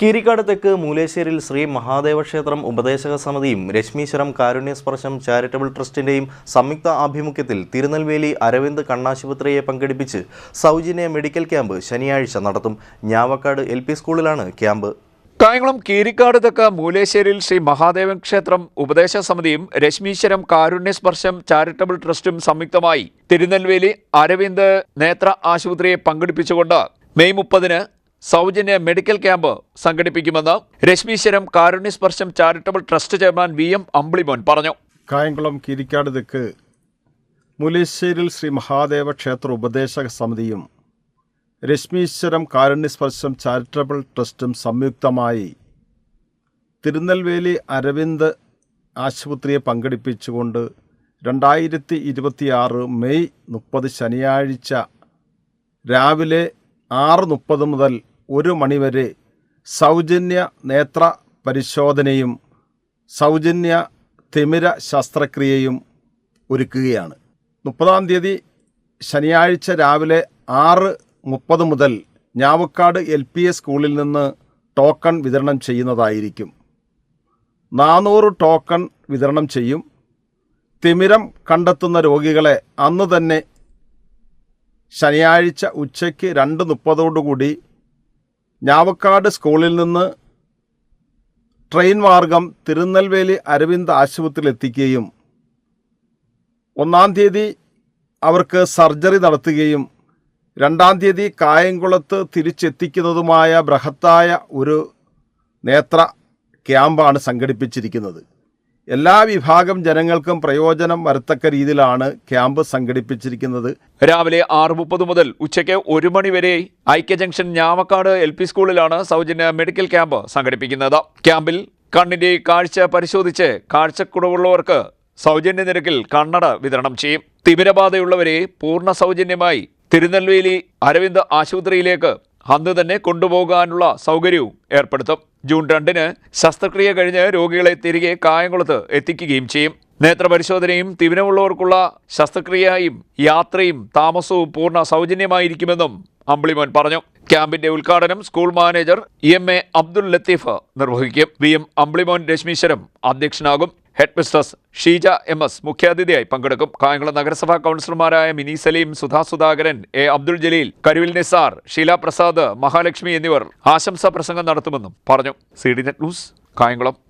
കീരിക്കാട് തെക്ക് മൂലേശ്ശേരിയിൽ ശ്രീ മഹാദേവ ക്ഷേത്രം ഉപദേശക സമിതിയും രശ്മീശ്വരം കാരുണ്യസ്പർശം ചാരിറ്റബിൾ ട്രസ്റ്റിന്റെയും സംയുക്ത ആഭിമുഖ്യത്തിൽ തിരുനെൽവേലി അരവിന്ദ് കണ്ണാശുപത്രിയെ പങ്കെടുപ്പിച്ച് സൗജന്യ മെഡിക്കൽ ക്യാമ്പ് ശനിയാഴ്ച നടത്തും. ഞാവക്കാട് LP സ്കൂളിലാണ് ക്യാമ്പ്. കായംകുളം കീരിക്കാട് തെക്ക് മൂലേശ്ശേരിയിൽ ശ്രീ മഹാദേവൻ ക്ഷേത്രം ഉപദേശ സമിതിയും രശ്മീശ്വരം കാരുണ്യസ്പർശം ചാരിറ്റബിൾ ട്രസ്റ്റും സംയുക്തമായി തിരുനെൽവേലി അരവിന്ദ് നേത്ര ആശുപത്രിയെ പങ്കെടുപ്പിച്ചുകൊണ്ട് മെയ് 30-ന് സൗജന്യ മെഡിക്കൽ ക്യാമ്പ് സംഘടിപ്പിക്കുമെന്ന് Rashmeeswaram Karunyasparsham charitable trust chairman VM Ambilimon പറഞ്ഞു. കായംകുളം കീരിക്കാട് തെക്ക് മൂലേശ്ശേരിയിൽ ശ്രീ മഹാദേവ ക്ഷേത്ര ഉപദേശക സമിതിയും രശ്മീശ്വരം കാരുണ്യസ്പർശം ചാരിറ്റബിൾ ട്രസ്റ്റും സംയുക്തമായി തിരുനെൽവേലി അരവിന്ദ് ആശുപത്രിയെ പങ്കെടുപ്പിച്ചുകൊണ്ട് 2026 മെയ് 30 ശനിയാഴ്ച രാവിലെ 6:30 മുതൽ 1 മണിവരെ സൗജന്യ നേത്ര പരിശോധനയും സൗജന്യ തിമിര ശസ്ത്രക്രിയയും ഒരുക്കുകയാണ്. 30-ാം തീയതി ശനിയാഴ്ച രാവിലെ 6:30 മുതൽ ഞാവക്കാട് LPS സ്കൂളിൽ നിന്ന് ടോക്കൺ വിതരണം ചെയ്യുന്നതായിരിക്കും. 400 ടോക്കൺ വിതരണം ചെയ്യും. തിമിരം കണ്ടെത്തുന്ന രോഗികളെ അന്ന് തന്നെ ശനിയാഴ്ച ഉച്ചയ്ക്ക് 2:30 ഞാവക്കാട് സ്കൂളിൽ നിന്ന് ട്രെയിൻ മാർഗം തിരുനെൽവേലി അരവിന്ദ് ആശുപത്രിയിൽ എത്തിക്കുകയും 1-ാം തീയതി അവർക്ക് സർജറി നടത്തുകയും 2-ാം തീയതി കായംകുളത്ത് തിരിച്ചെത്തിക്കുന്നതുമായ ബൃഹത്തായ ഒരു നേത്ര ക്യാമ്പാണ് സംഘടിപ്പിച്ചിരിക്കുന്നത്. എല്ലാ വിഭാഗം ജനങ്ങൾക്കും പ്രയോജനം വരത്തക്ക രീതിയിലാണ് ക്യാമ്പ് സംഘടിപ്പിച്ചിരിക്കുന്നത്. രാവിലെ 6:30 മുതൽ ഉച്ചയ്ക്ക് 1 മണി വരെ ഐക്യ ജംഗ്ഷൻ ഞാവക്കാട് LP സ്കൂളിലാണ് സൗജന്യ മെഡിക്കൽ ക്യാമ്പ് സംഘടിപ്പിക്കുന്നത്. ക്യാമ്പിൽ കണ്ണിന്റെ കാഴ്ച പരിശോധിച്ച് കാഴ്ചക്കുറവുള്ളവർക്ക് സൗജന്യ നിരക്കിൽ കണ്ണട വിതരണം ചെയ്യും. തിമിരബാധയുള്ളവരെ പൂർണ്ണ സൗജന്യമായി തിരുനെൽവേലി അരവിന്ദ് ആശുപത്രിയിലേക്ക് അന്ന് തന്നെ കൊണ്ടുപോകാനുള്ള സൗകര്യവും ഏർപ്പെടുത്തും. ജൂൺ 2-ന് ശസ്ത്രക്രിയ കഴിഞ്ഞ് രോഗികളെ തിരികെ കായംകുളത്ത് എത്തിക്കുകയും ചെയ്യും. നേത്രപരിശോധനയും തിമിരമുള്ളവർക്കുള്ള ശസ്ത്രക്രിയയും യാത്രയും താമസവും പൂർണ്ണ സൗജന്യമായിരിക്കുമെന്നും അമ്പിളിമോൻ പറഞ്ഞു. ക്യാമ്പിന്റെ ഉദ്ഘാടനം school manager EMA Abdul Latheef നിർവഹിക്കും. VM Ambilimon രശ്മീശ്വരം അധ്യക്ഷനാകും. Head mistress Sheeja MS മുഖ്യാതിഥിയായി പങ്കെടുക്കും. കായംകുളം നഗരസഭാ കൗൺസിലർമാരായ മിനി സലീം, സുധാ സുധാകരൻ, A അബ്ദുൽ ജലീൽ, കരുവിൽ നിസാർ, ഷീല പ്രസാദ്, മഹാലക്ഷ്മി എന്നിവർ ആശംസാ പ്രസംഗം നടത്തുമെന്നും പറഞ്ഞു. CDNet news Kayamkulam.